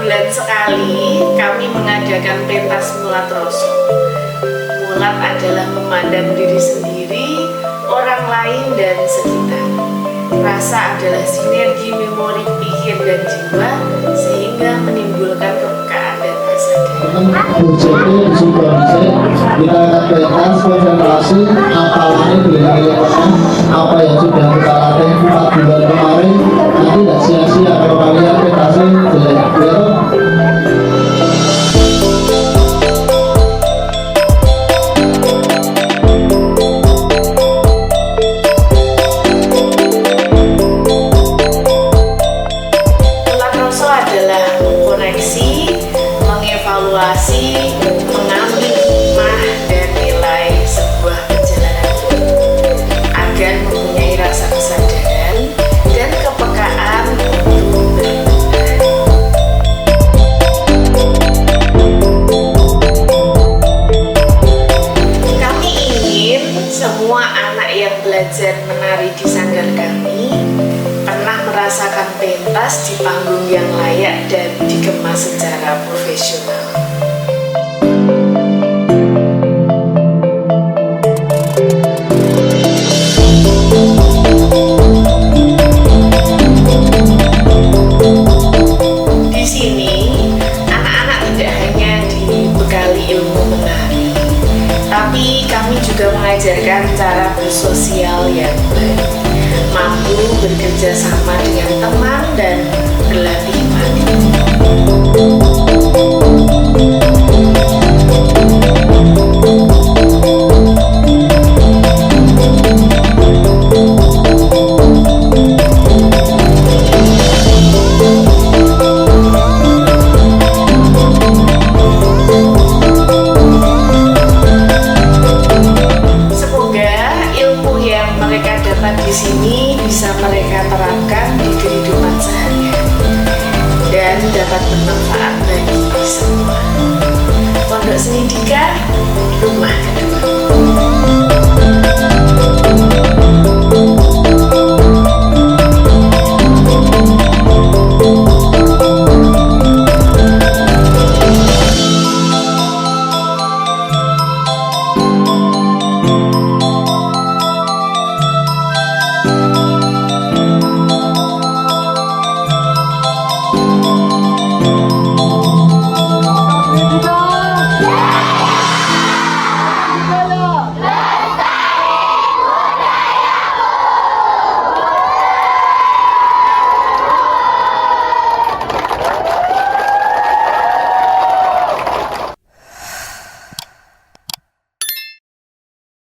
bulan sekali kami mengadakan pentas mulat rasa. Mulat adalah memandang diri sendiri, orang lain, dan sekitar. Rasa adalah sinergi memori pikir dan jiwa sehingga menimbulkan kepekaan dan kesadaran. Jadi juga kita pentas konsentrasi apalagi belajar apa yang sudah kita latih 4 bulan kemarin, nanti tidak sia-sia kalau kalian pentasnya jelek. Mengevaluasi, mengambil hikmah dan nilai sebuah perjalanan agar mempunyai rasa kesadaran dan kepekaan untuk berubah. Kami ingin semua anak yang belajar menari di sanggar kami pernah merasakan pentas di panggung yang layak dan dikemas secara profesional. Di sini, anak-anak tidak hanya dibekali ilmu menari, tapi kami juga mengajarkan cara bersosial yang baik, mampu bekerja sama dengan teman dan berlatih mandiri. Di sini bisa mereka terapkan di kehidupan sehari-hari dan dapat bermanfaat bagi semua. Pondok Seni Dika